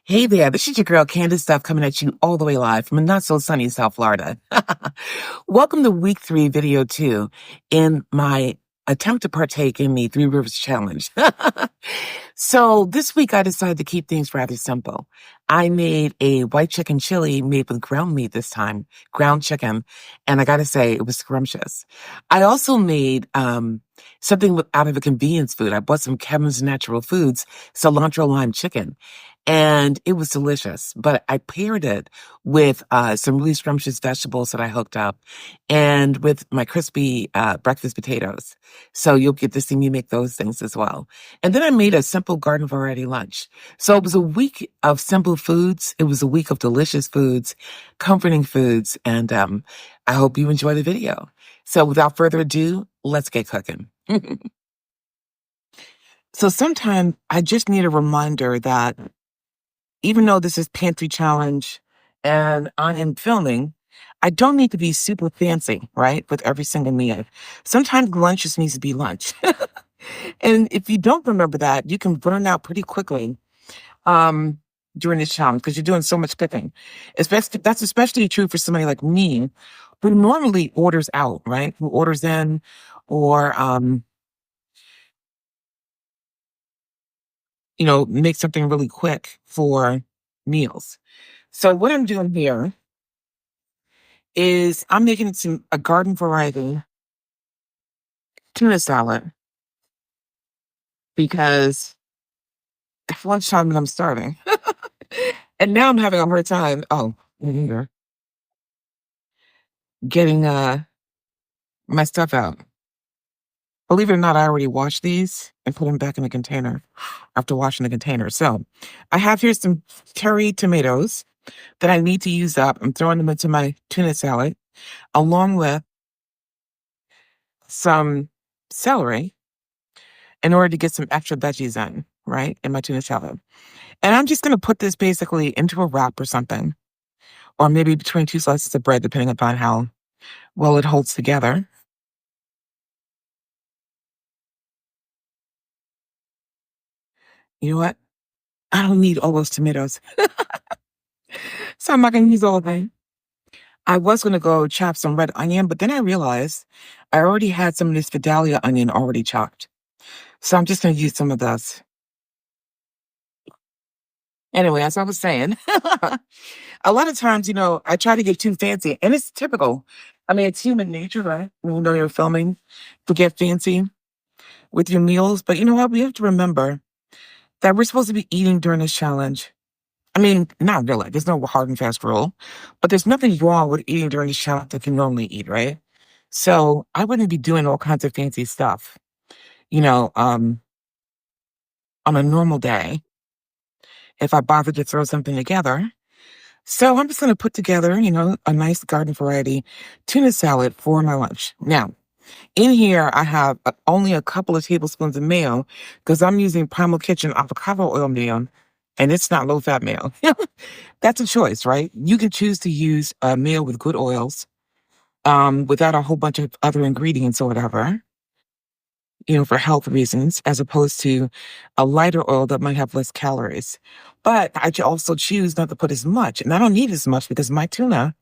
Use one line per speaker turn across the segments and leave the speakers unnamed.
Hey there, this is your girl Candace Stuff coming at you all the way live from a not so sunny South Florida. Welcome to week 3, video 2 in my attempt to partake in the Three Rivers Challenge. So this week I decided to keep things rather simple. I made a white chicken chili made with ground meat this time, ground chicken, and I gotta say it was scrumptious. I also made something out of a convenience food. I bought some Kevin's Natural Foods cilantro lime chicken. And it was delicious, but I paired it with some really scrumptious vegetables that I hooked up and with my crispy breakfast potatoes. So you'll get to see me make those things as well. And then I made a simple garden variety lunch. So it was a week of simple foods. It was a week of delicious foods, comforting foods, and I hope you enjoy the video. So without further ado, let's get cooking. So sometimes I just need a reminder that even though this is Pantry Challenge and I am filming, I don't need to be super fancy, right? With every single meal. Sometimes lunch just needs to be lunch. And if you don't remember that, you can burn out pretty quickly during this challenge because you're doing so much cooking. That's especially true for somebody like me who normally orders out, right? Who orders in or make something really quick for meals. So what I'm doing here is I'm making a garden variety tuna salad because it's lunchtime and I'm starving. And now I'm having a hard time, getting my stuff out. Believe it or not, I already washed these and put them back in the container after washing the container. So I have here some cherry tomatoes that I need to use up. I'm throwing them into my tuna salad along with some celery in order to get some extra veggies in, right, in my tuna salad. And I'm just going to put this basically into a wrap or something, or maybe between 2 slices of bread, depending upon how well it holds together. You know what? I don't need all those tomatoes. So I'm not going to use all of them. I was going to go chop some red onion, but then I realized I already had some of this Vidalia onion already chopped. So I'm just going to use some of those. Anyway, as I was saying, a lot of times, I try to get too fancy, and it's typical. I mean, it's human nature, right? When you're filming, to get fancy with your meals. But you know what? We have to remember that we're supposed to be eating during this challenge. I mean, not really. There's no hard and fast rule, but there's nothing wrong with eating during this challenge that you normally eat, right? So I wouldn't be doing all kinds of fancy stuff, on a normal day if I bothered to throw something together. So I'm just going to put together, a nice garden variety tuna salad for my lunch. Now, in here, I have only a couple of tablespoons of mayo because I'm using Primal Kitchen avocado oil mayo, and it's not low-fat mayo. That's a choice, right? You can choose to use mayo with good oils without a whole bunch of other ingredients or whatever, for health reasons, as opposed to a lighter oil that might have less calories. But I also choose not to put as much, and I don't need as much because my tuna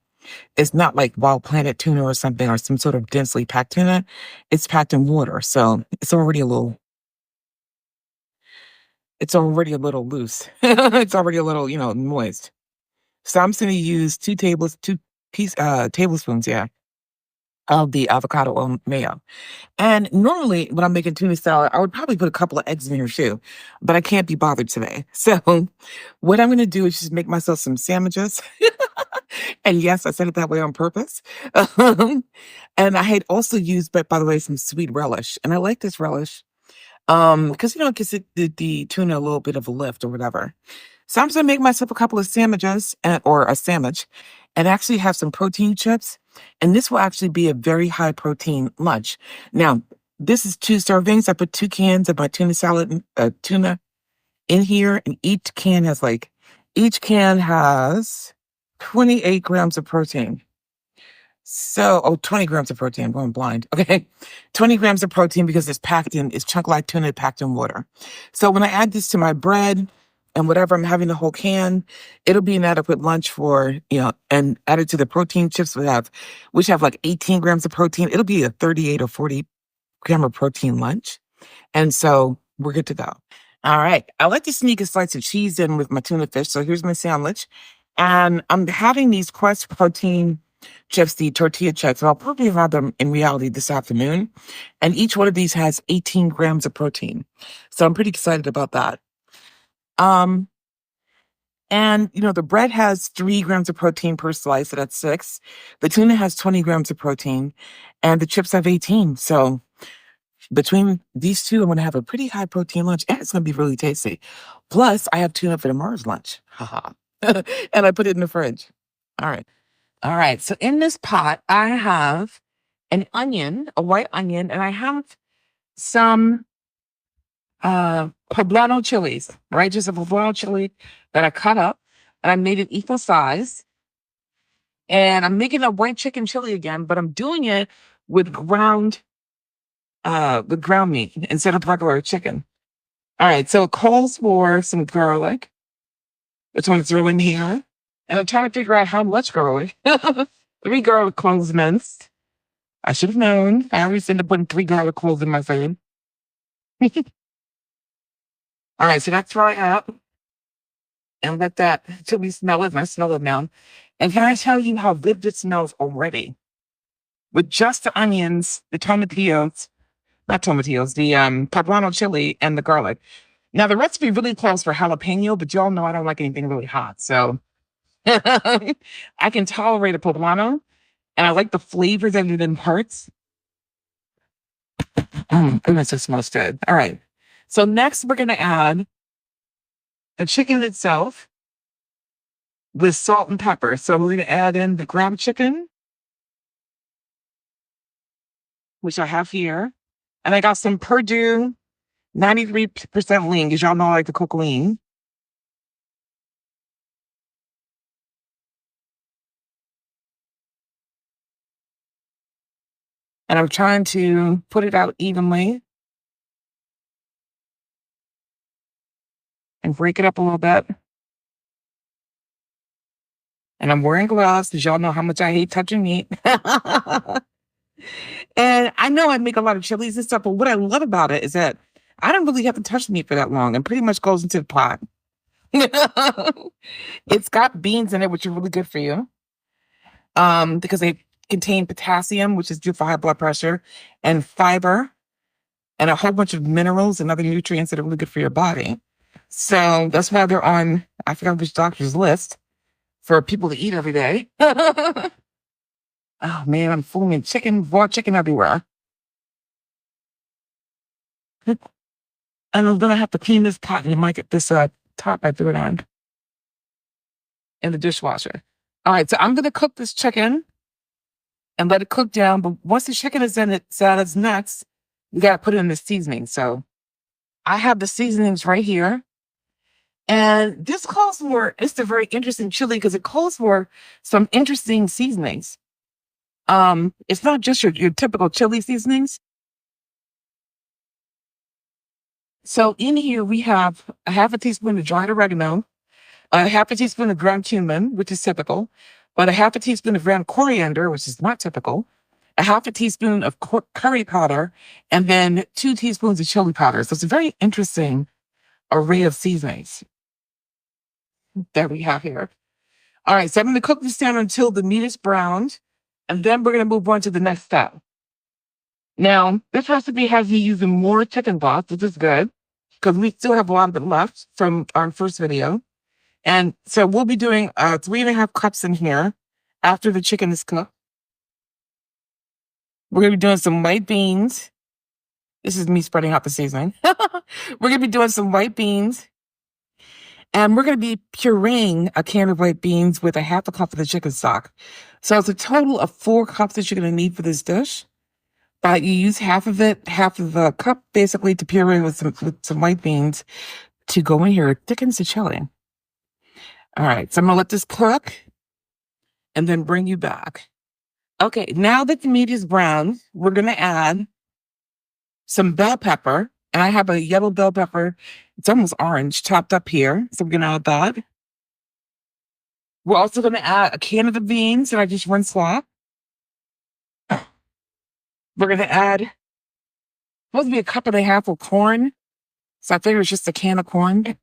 is not like Wild Planet tuna or something, or some sort of densely packed tuna. It's packed in water, so it's already a little loose. It's already a little, moist. So I'm just going to use 2 tablespoons, of the avocado oil mayo. And normally when I'm making tuna salad, I would probably put a couple of eggs in here too, but I can't be bothered today. So what I'm going to do is just make myself some sandwiches. And yes, I said it that way on purpose. And I had also used, but by the way, some sweet relish. And I like this relish because, it gives the tuna a little bit of a lift or whatever. So I'm just going to make myself a couple of sandwiches or a sandwich and actually have some protein chips. And this will actually be a very high protein lunch. Now, this is 2 servings. I put 2 cans of my tuna salad, tuna in here. And each can has 28 grams of protein. So, 20 grams of protein. I'm going blind. Okay. 20 grams of protein because it's chunk-like tuna packed in water. So when I add this to my bread, and whatever I'm having the whole can, it'll be an adequate lunch for, and added to the protein chips which have like 18 grams of protein. It'll be a 38 or 40 gram of protein lunch. And so we're good to go. All right. I like to sneak a slice of cheese in with my tuna fish. So here's my sandwich. And I'm having these Quest protein chips, the tortilla chips. I'll probably have them in reality this afternoon. And each one of these has 18 grams of protein. So I'm pretty excited about that. And the bread has 3 grams of protein per slice, so that's 6. The tuna has 20 grams of protein, and the chips have 18. So between these two, I'm going to have a pretty high protein lunch, and it's going to be really tasty. Plus, I have tuna for tomorrow's lunch. Haha. And I put it in the fridge. All right. All right. So in this pot, I have an onion, a white onion, and I have some poblano chilies, right? Just a poblano chili that I cut up and I made it equal size. And I'm making a white chicken chili again, but I'm doing it with ground meat instead of regular chicken. All right, so it calls for some garlic, which I'm throwing here. And I'm trying to figure out how much garlic. 3 garlic cloves minced. I should have known. I always end up putting 3 garlic cloves in my food. All right, so that's dry up. And let that until we smell it. And I smell it now. And can I tell you how good this smells already? With just the onions, the tomatillos, not tomatillos, the poblano chili and the garlic. Now the recipe really calls for jalapeno, but y'all know I don't like anything really hot. So I can tolerate a poblano, and I like the flavor that it imparts. Oh, goodness, it smells good. All right. So next we're going to add the chicken itself with salt and pepper. So we're going to add in the ground chicken, which I have here. And I got some Perdue 93% lean, because y'all know I like to cook lean. And I'm trying to put it out evenly and break it up a little bit. And I'm wearing gloves because y'all know how much I hate touching meat. And I know I make a lot of chilies and stuff, but what I love about it is that I don't really have to touch the meat for that long. And pretty much goes into the pot. It's got beans in it, which are really good for you. Because they contain potassium, which is good for high blood pressure, and fiber, and a whole bunch of minerals and other nutrients that are really good for your body. So that's why they're on, I forgot which doctor's list, for people to eat every day. Oh man, I'm fooling chicken, raw chicken everywhere. And I'm gonna have to clean this pot and might get this top I threw it on in the dishwasher. All right, so I'm gonna cook this chicken and let it cook down. But once the chicken is in its nuts, you gotta put it in the seasoning. So I have the seasonings right here. And this calls for, it's a very interesting chili because it calls for some interesting seasonings. It's not just your typical chili seasonings. So in here we have a half a teaspoon of dried oregano, a half a teaspoon of ground cumin, which is typical, but a half a teaspoon of ground coriander, which is not typical, a half a teaspoon of curry powder, and then 2 teaspoons of chili powder. So it's a very interesting array of seasonings that we have here. All right, so I'm going to cook this down until the meat is browned, and then we're going to move on to the next step. Now, this recipe has me using more chicken broth, which is good, because we still have a lot of it left from our first video. And so we'll be doing 3.5 cups in here after the chicken is cooked. We're going to be doing some white beans. This is me spreading out the seasoning. We're going to be doing some white beans. And we're going to be pureeing a can of white beans with a half a cup of the chicken stock. So it's a total of 4 cups that you're going to need for this dish. But you use half of the cup, basically, to puree with some white beans to go in here. It thickens the chili. All right, so I'm going to let this cook and then bring you back. Okay, now that the meat is brown, we're going to add some bell pepper And I have a yellow bell pepper. It's almost orange, chopped up here. So we're going to add that. We're also going to add a can of the beans that I just rinsed off. We're going to add, supposed to be a cup and a half of corn. So I figured it's just a can of corn that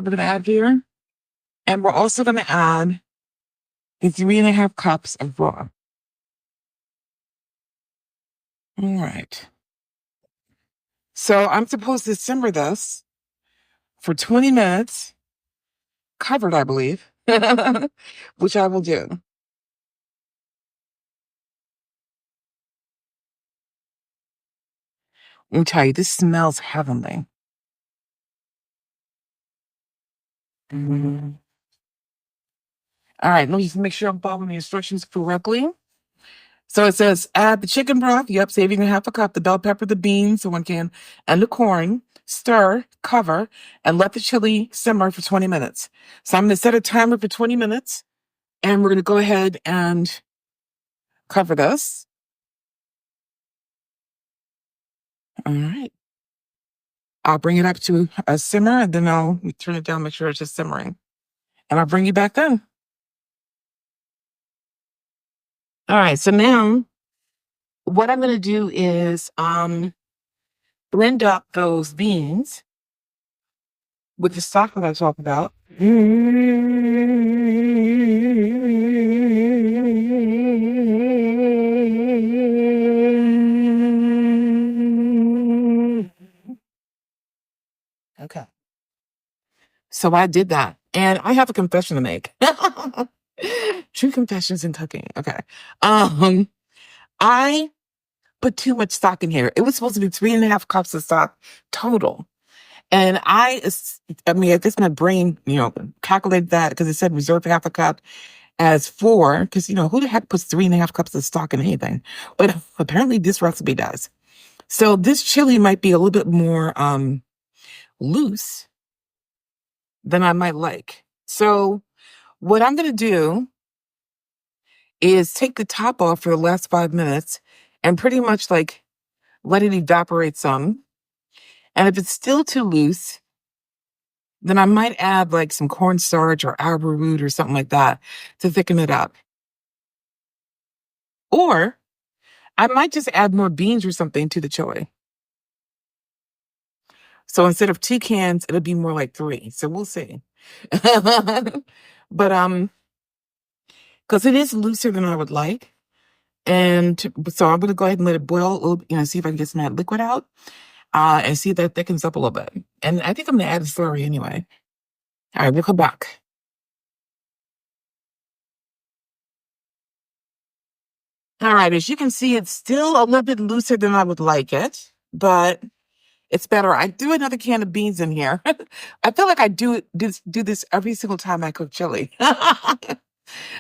we're going to add here. And we're also going to add the 3.5 cups of raw. All right. So I'm supposed to simmer this for 20 minutes, covered, I believe, which I will do. Let me tell you, this smells heavenly. Mhm. All right, let me just make sure I'm following the instructions correctly. So it says add the chicken broth, yep, saving 1/2 cup, the bell pepper, the beans, so 1 can, and the corn. Stir, cover, and let the chili simmer for 20 minutes. So I'm going to set a timer for 20 minutes, and we're going to go ahead and cover this. All right. I'll bring it up to a simmer, and then I'll turn it down, make sure it's just simmering. And I'll bring you back then. All right, so now what I'm going to do is blend up those beans with the stock that I talked about. Okay. So I did that. And I have a confession to make. True confessions in cooking. Okay. I put too much stock in here. It was supposed to be 3.5 cups of stock total. And I mean, I guess my brain, calculated that because it said reserve 1/2 cup as 4, because, who the heck puts 3.5 cups of stock in anything? But apparently this recipe does. So this chili might be a little bit more loose than I might like. So what I'm going to do is take the top off for the last 5 minutes and pretty much like let it evaporate some. And if it's still too loose, then I might add like some cornstarch or arrowroot or something like that to thicken it up. Or I might just add more beans or something to the chili. So instead of 2 cans, it'll be more like 3. So we'll see. But because it is looser than I would like. And so I'm going to go ahead and let it boil a little, see if I can get some of that liquid out and see if that thickens up a little bit. And I think I'm going to add a celery anyway. All right, we'll come back. All right, as you can see, it's still a little bit looser than I would like it, but it's better. I threw another can of beans in here. I feel like I do this every single time I cook chili.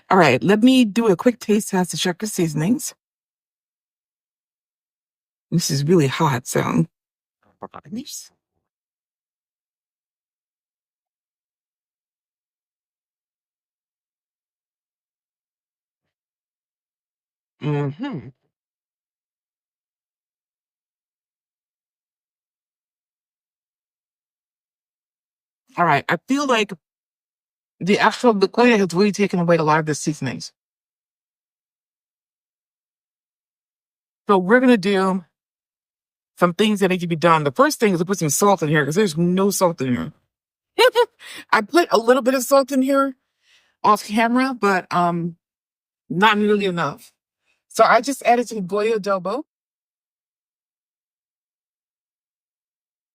All right, let me do a quick taste test to check the seasonings. This is really hot, so. Mm-hmm. All right, I feel like the actual liquid has really taken away a lot of the seasonings. So we're going to do some things that need to be done. The first thing is to put some salt in here because there's no salt in here. I put a little bit of salt in here off camera, but not nearly enough. So I just added some goya adobo.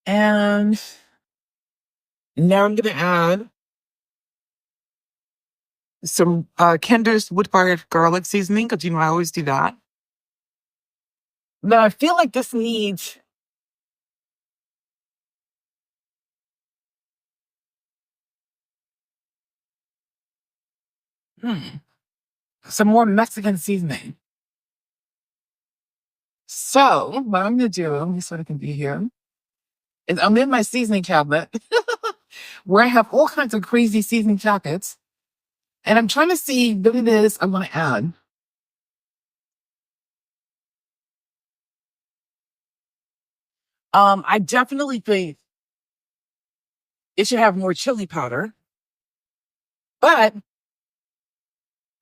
And now I'm going to add some Kinder's wood-fired garlic seasoning because, I always do that. Now I feel like this needs some more Mexican seasoning. So what I'm going to do, just so I can be here, is I'm in my seasoning cabinet where I have all kinds of crazy seasoning packets. And I'm trying to see what it is I want to add. I definitely think it should have more chili powder, but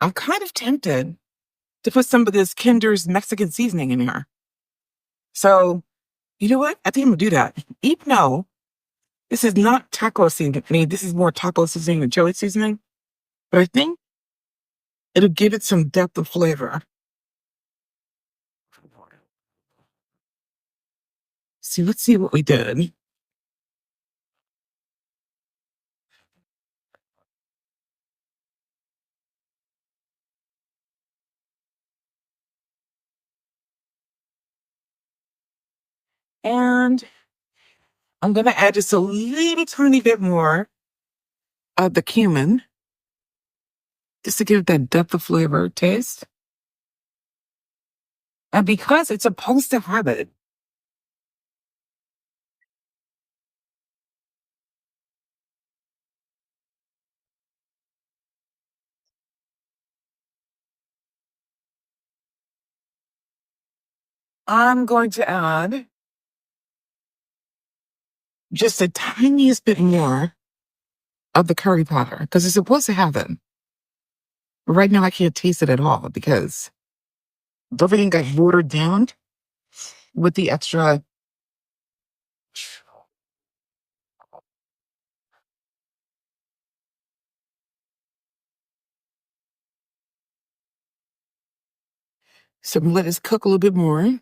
I'm kind of tempted to put some of this Kinder's Mexican seasoning in here. So, you know what? I think I'm gonna do that. Even though this is not taco seasoning, I mean, this is more taco seasoning than chili seasoning, but I think it'll give it some depth of flavor. See, let's see what we did. And I'm gonna add just a little tiny bit more of the cumin, just to give that depth of flavor taste. And because it's supposed to have it, I'm going to add just the tiniest bit more of the curry powder because it's supposed to have it. But right now, I can't taste it at all because everything got watered down with the extra. So let this cook a little bit more.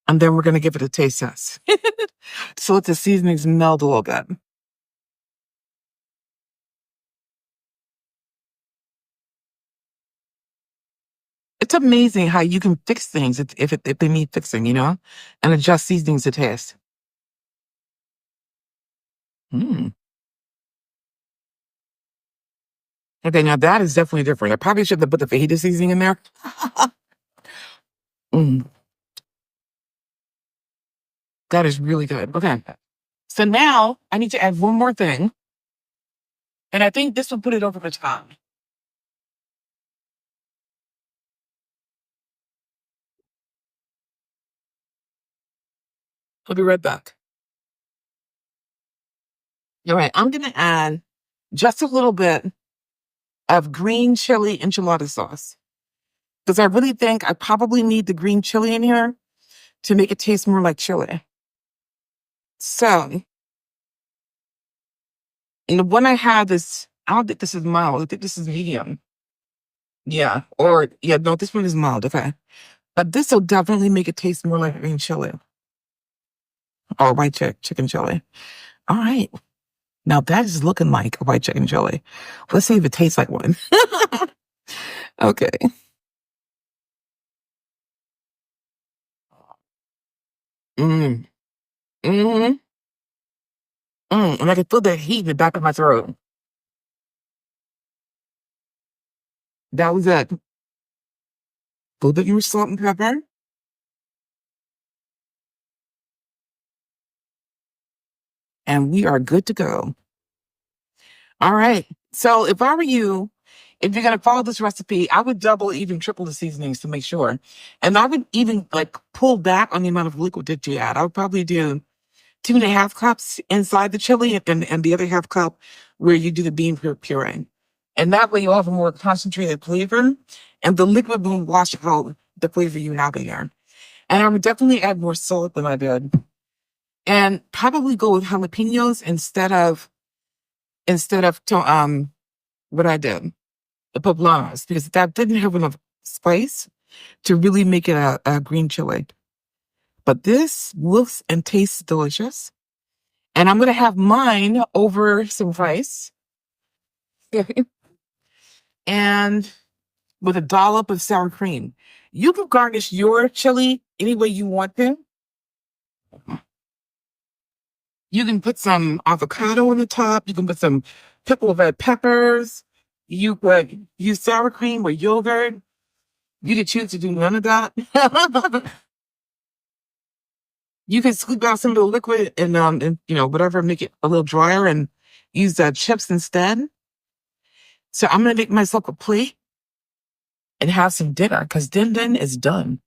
And then we're going to give it a taste test. So let the seasonings meld a little bit. It's amazing how you can fix things if they need fixing, and adjust seasonings to taste. Mm. Okay, now that is definitely different. I probably should have put the fajita seasoning in there. Mm, that is really good. Okay. So now I need to add one more thing. And I think this will put it over the top. I'll be right back. All right, I'm going to add just a little bit of green chili enchilada sauce because I really think I probably need the green chili in here to make it taste more like chili. So, and the one I have is, I don't think this is mild. I think this is medium. Yeah. Or, yeah, no, this one is mild. Okay. But this will definitely make it taste more like green chili or white chicken chili. All right. Now that is looking like a white chicken chili. Let's see if it tastes like one. Okay. Mm. Mm. And I can feel the heat in the back of my throat. That was it. A little bit more salt and pepper. And we are good to go. All right. So if I were you, if you're going to follow this recipe, I would double, even triple the seasonings to make sure. And I would even like pull back on the amount of liquid that you add. I would probably do 2.5 cups inside the chili and the other half cup where you do the bean puree. And that way you have a more concentrated flavor and the liquid will wash out the flavor you have in there. And I would definitely add more salt than I did. And probably go with jalapenos instead of what I did, the poblanos, because that didn't have enough spice to really make it a green chili. But this looks and tastes delicious. And I'm going to have mine over some rice. And with a dollop of sour cream. You can garnish your chili any way you want to. You can put some avocado on the top. You can put some pickled red peppers. You could use sour cream or yogurt. You could choose to do none of that. You can scoop out some of the liquid and whatever, make it a little drier and use chips instead. So I'm gonna make myself a plate and have some dinner because din is done.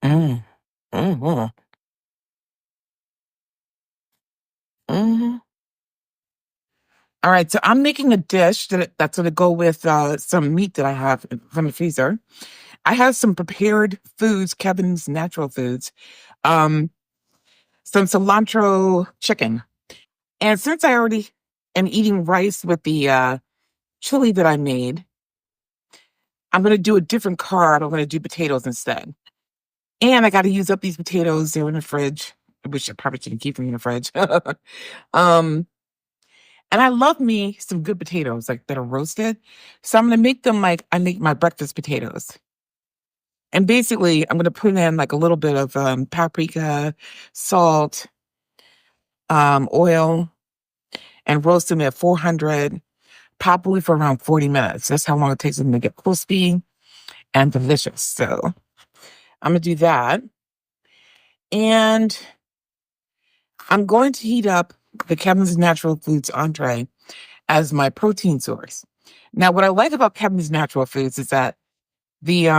Mm. Mm-hmm. Mm-hmm. All right, so I'm making a dish that's going to go with some meat that I have from the freezer. I have some prepared foods, Kevin's Natural Foods, um, some cilantro chicken. And since I already am eating rice with the chili that I made, I'm going to do a different carb. I'm going to do potatoes instead. And I got to use up these potatoes. They're in the fridge, which I probably shouldn't keep them in the fridge. um, and I love me some good potatoes, like that are roasted. So I'm going to make them like I make my breakfast potatoes. And basically, I'm going to put in like a little bit of paprika, salt, oil, and roast them at 400, probably for around 40 minutes. That's how long it takes them to get crispy and delicious. So I'm going to do that. And I'm going to heat up the Kevin's Natural Foods entree as my protein source. Now, what I like about Kevin's Natural Foods is that the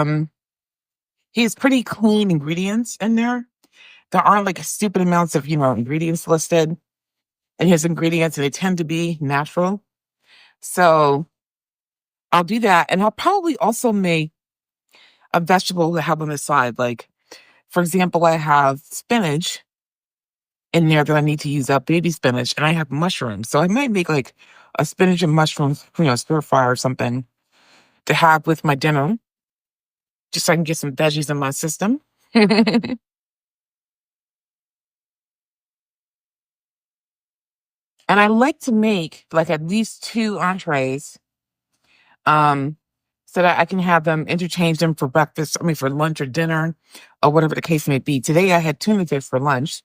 he has pretty clean ingredients in there. There aren't like stupid amounts of, ingredients listed in his ingredients, and they tend to be natural. So I'll do that. And I'll probably also make a vegetable to have on the side. Like, for example, I have spinach in there that I need to use up, baby spinach, and I have mushrooms. So I might make like a spinach and mushrooms, stir fry or something to have with my dinner, just so I can get some veggies in my system. And I like to make like at least two entrees, um, so that I can have them interchange them for breakfast, for lunch or dinner, or whatever the case may be. Today I had tuna fish for lunch.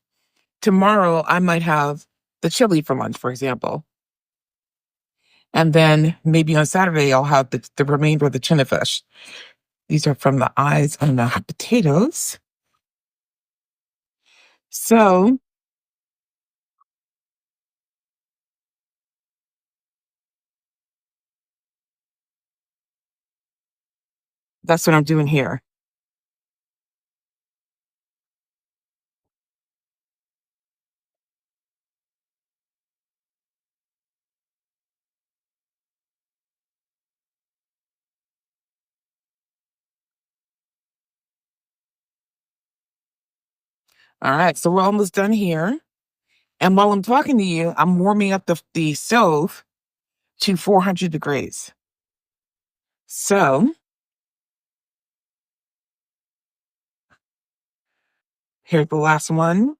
Tomorrow I might have the chili for lunch, for example. And then maybe on Saturday I'll have the remainder of the tuna fish. These are from the eyes on the potatoes. So that's what I'm doing here. All right, so we're almost done here. And while I'm talking to you, I'm warming up the stove to 400 degrees. So here's the last one.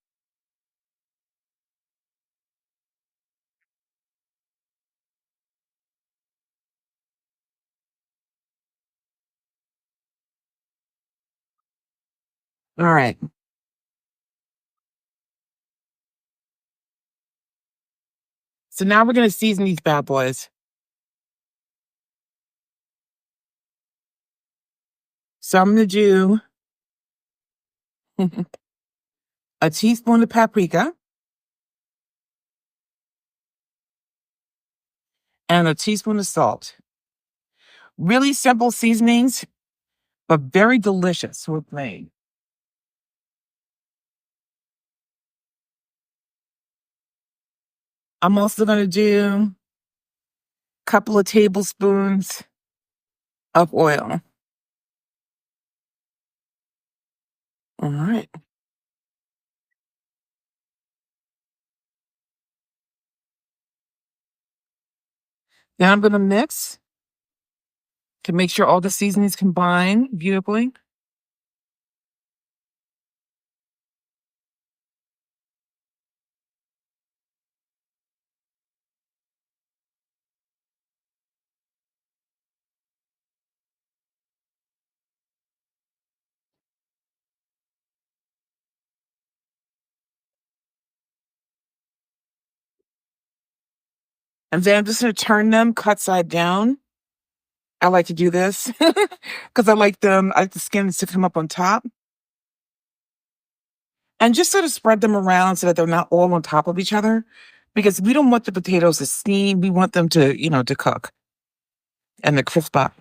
All right. So now we're going to season these bad boys. So I'm going to do a teaspoon of paprika and a teaspoon of salt. Really simple seasonings, but very delicious with made. I'm also going to do a couple of tablespoons of oil. All right. Now I'm going to mix to make sure all the seasonings combine beautifully. And then I'm just going to turn them cut side down. I like to do this because I like the skins to come up on top. And just sort of spread them around so that they're not all on top of each other because we don't want the potatoes to steam. We want them to cook and to crisp up.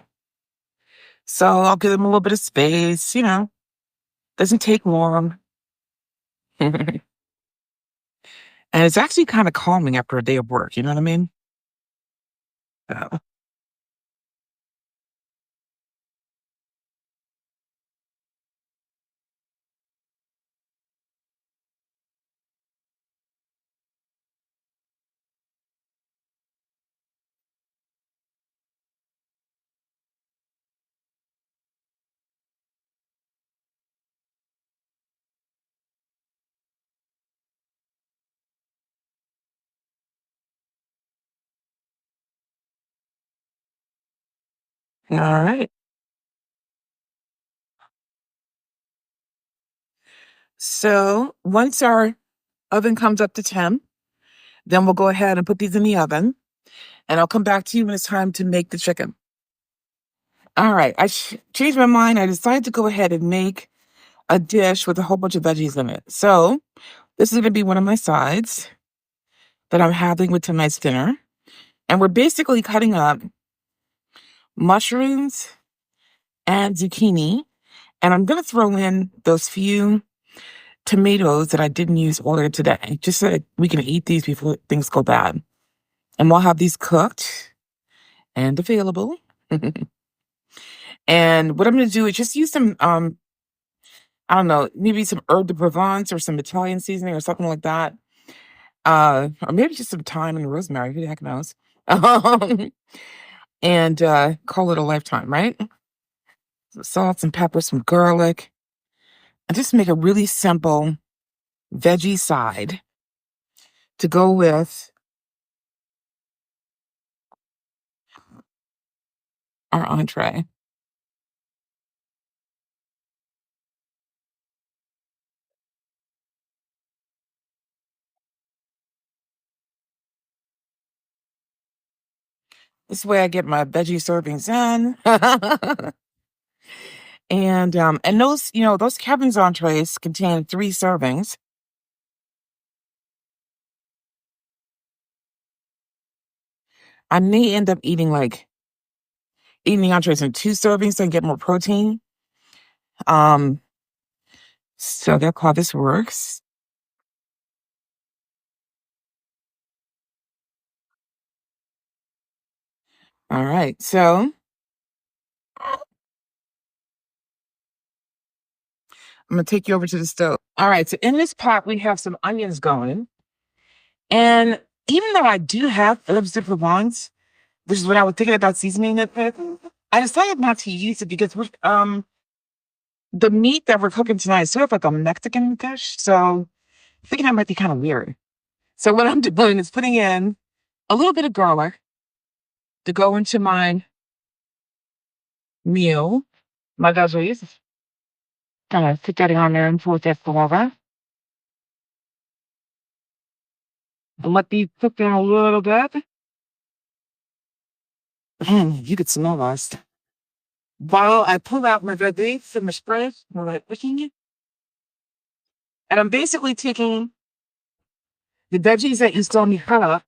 So I'll give them a little bit of space. Doesn't take long. And it's actually kind of calming after a day of work. You know what I mean? So, all right. So once our oven comes up to 10, then we'll go ahead and put these in the oven. And I'll come back to you when it's time to make the chicken. All right. I changed my mind. I decided to go ahead and make a dish with a whole bunch of veggies in it. So this is going to be one of my sides that I'm having with tonight's dinner. And we're basically cutting up mushrooms and zucchini. And I'm going to throw in those few tomatoes that I didn't use earlier today, just so that we can eat these before things go bad. And we'll have these cooked and available. And what I'm going to do is just use some, I don't know, maybe some herb de Provence or some Italian seasoning or something like that. Or maybe just some thyme and rosemary. Who the heck knows? And call it a lifetime, right? Some salt, some pepper, some garlic, and just make a really simple veggie side to go with our entree. This way I get my veggie servings in. And those Kevin's entrees contain 3 servings. I may end up eating the entrees in 2 servings so I get more protein. Um, so that's how this works. All right, so I'm gonna take you over to the stove. All right, so in this pot we have some onions going, and even though I do have herbs de Provence, which is what I was thinking about seasoning it with, I decided not to use it because the meat that we're cooking tonight is sort of like a Mexican dish, so I think that might be kind of weird. So what I'm doing is putting in a little bit of garlic to go into my meal, my veggies. Gonna put that on there and put that forward. And let these cook down a little bit. You could smell this. While I pull out my veggies from the spread, while I'm cooking it. And I'm basically taking the veggies that you saw me cut up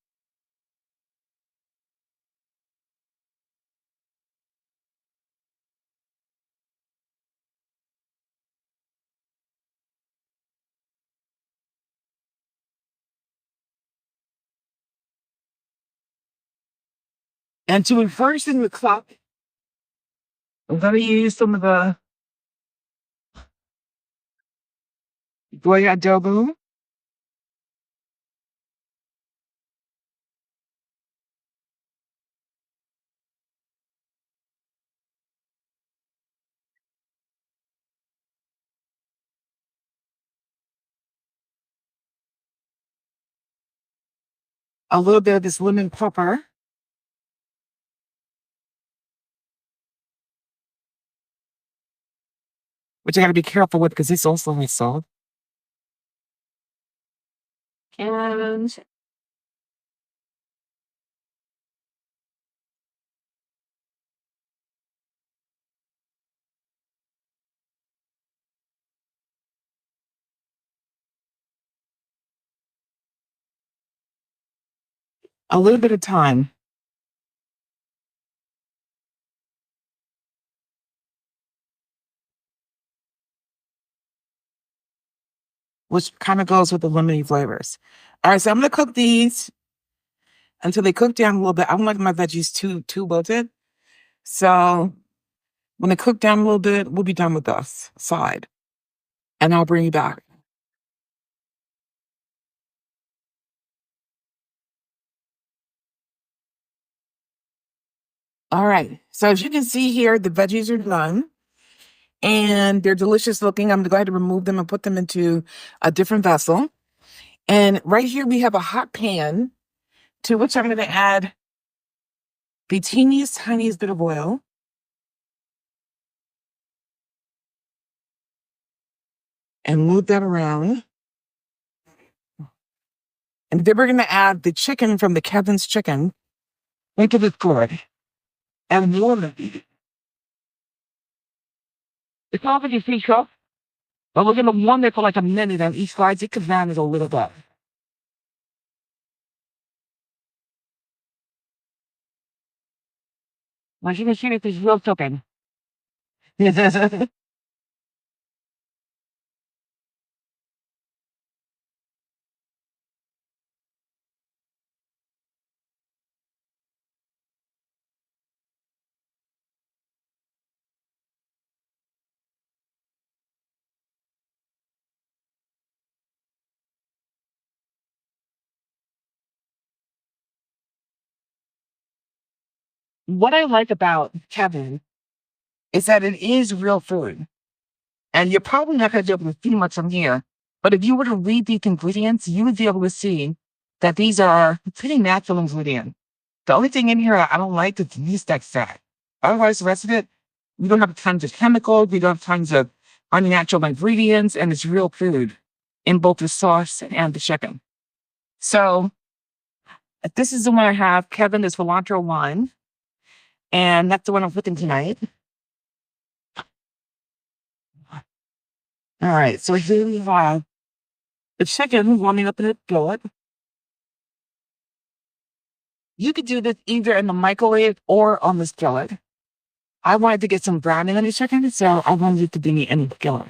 and to immerse in the cup. I'm gonna use some of the Goya adobo. A little bit of this lemon pepper, which I got to be careful with because it's also my salt. And a little bit of thyme, which kind of goes with the lemony flavors. All right, so I'm gonna cook these until they cook down a little bit. I don't like my veggies too wilted. So when they cook down a little bit, we'll be done with this side. And I'll bring you back. All right. So as you can see here, the veggies are done and they're delicious looking. I'm going to go ahead and remove them and put them into a different vessel. And right here we have a hot pan to which I'm going to add the teeniest, tiniest bit of oil. And move that around. And then we're going to add the chicken from the Kevin's Chicken into this gourd. And warm it. It's already pre-cooked, but we're going to warm it for like a minute on each side. It could down it a little bit. As you can see, this is real chicken. What I like about Kevin is that it is real food. And you're probably not going to be able to see much from here. But if you were to read these ingredients, you would be able to see that these are pretty natural ingredients. The only thing in here I don't like is the yeast extract. Otherwise, the rest of it, we don't have tons of chemicals, we don't have tons of unnatural ingredients, and it's real food in both the sauce and the chicken. So this is the one I have. Kevin is cilantro wine. And that's the one I'm cooking tonight. All right, so here we have the chicken warming up in the skillet. You could do this either in the microwave or on the skillet. I wanted to get some browning on the chicken, so I wanted it to be in the skillet.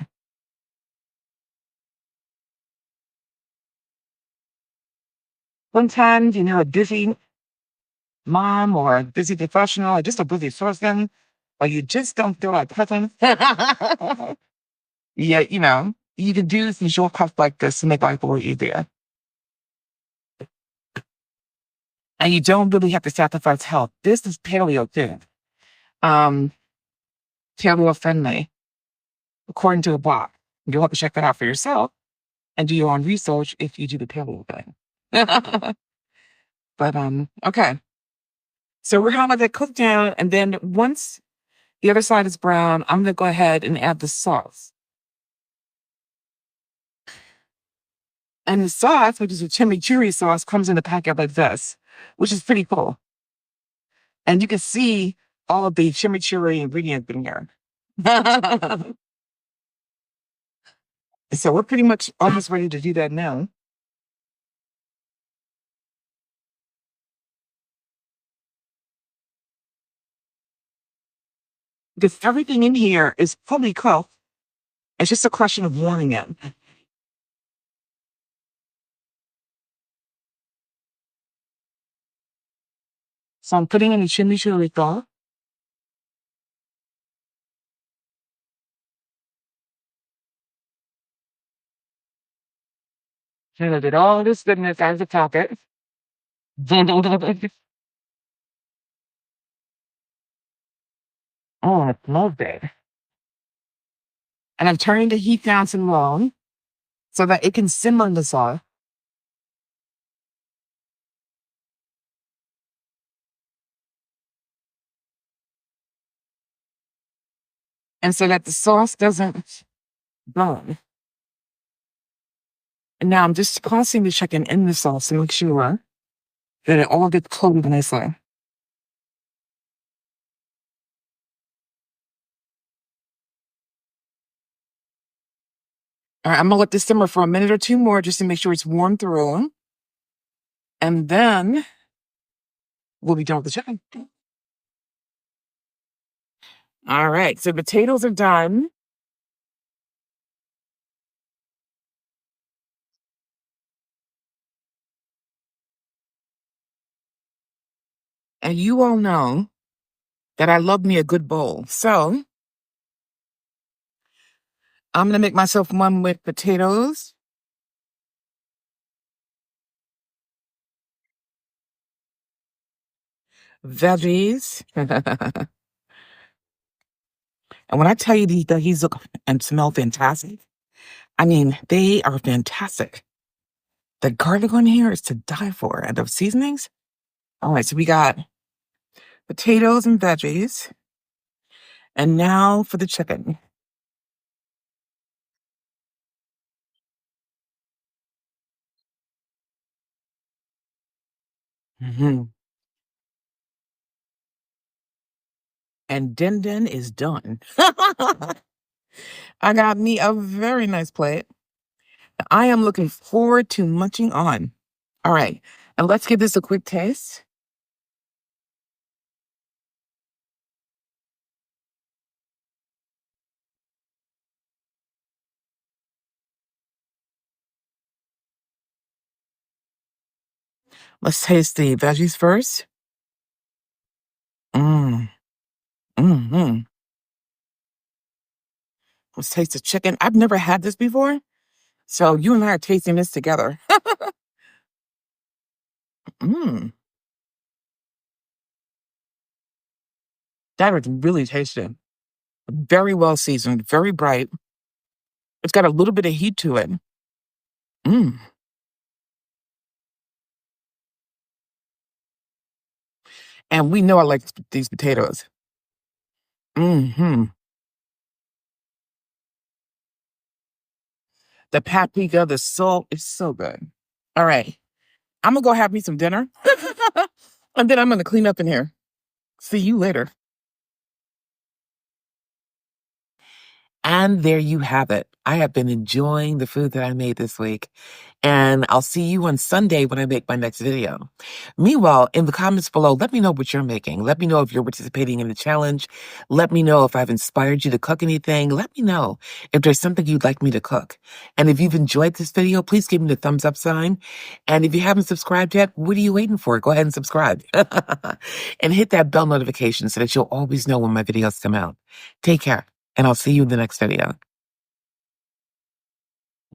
Sometimes, a busy mom or a busy professional or just a busy person, or you just don't feel like cooking. Yeah, you can do some shortcuts like this to make life a little easier. And you don't really have to sacrifice health. This is paleo too. Um, Paleo friendly, according to the blog. You'll have to check that out for yourself and do your own research if you do the paleo thing. But okay. So we're gonna let that cook down, and then once the other side is brown, I'm gonna go ahead and add the sauce. And the sauce, which is a chimichurri sauce, comes in a packet like this, which is pretty cool. And you can see all of the chimichurri ingredients in here. So we're pretty much almost ready to do that now. Because everything in here is fully cooked. It's just a question of warming it. So I'm putting in the chimichurri sauce. And I did all this goodness out of the pocket. Oh, I love it. And I'm turning the heat down to low so that it can simmer in the sauce. And so that the sauce doesn't burn. And now I'm just tossing the chicken in the sauce to make sure that it all gets coated nicely. All right, I'm gonna let this simmer for a minute or two more just to make sure it's warm through. And then we'll be done with the chicken. All right, so potatoes are done. And you all know that I love me a good bowl. So I'm gonna make myself one with potatoes, veggies. And when I tell you these veggies look and smell fantastic, I mean, they are fantastic. The garlic on here is to die for. And the seasonings. All right, so we got potatoes and veggies. And now for the chicken. Hmm. And Din is done. I got me a very nice plate. I am looking forward to munching on. All right, and let's give this a quick taste. Let's taste the veggies first. Mmm. Mm-hmm. Let's taste the chicken. I've never had this before, so you and I are tasting this together. Mmm. That is really tasty. Very well seasoned, very bright. It's got a little bit of heat to it. Mmm. And we know I like these potatoes. Mm-hmm. The paprika, the salt is so good. All right. I'm gonna go have me some dinner. And then I'm gonna clean up in here. See you later. And there you have it. I have been enjoying the food that I made this week. And I'll see you on Sunday when I make my next video. Meanwhile, in the comments below, let me know what you're making. Let me know if you're participating in the challenge. Let me know if I've inspired you to cook anything. Let me know if there's something you'd like me to cook. And if you've enjoyed this video, please give me the thumbs up sign. And if you haven't subscribed yet, what are you waiting for? Go ahead and subscribe. And hit that bell notification so that you'll always know when my videos come out. Take care, and I'll see you in the next video.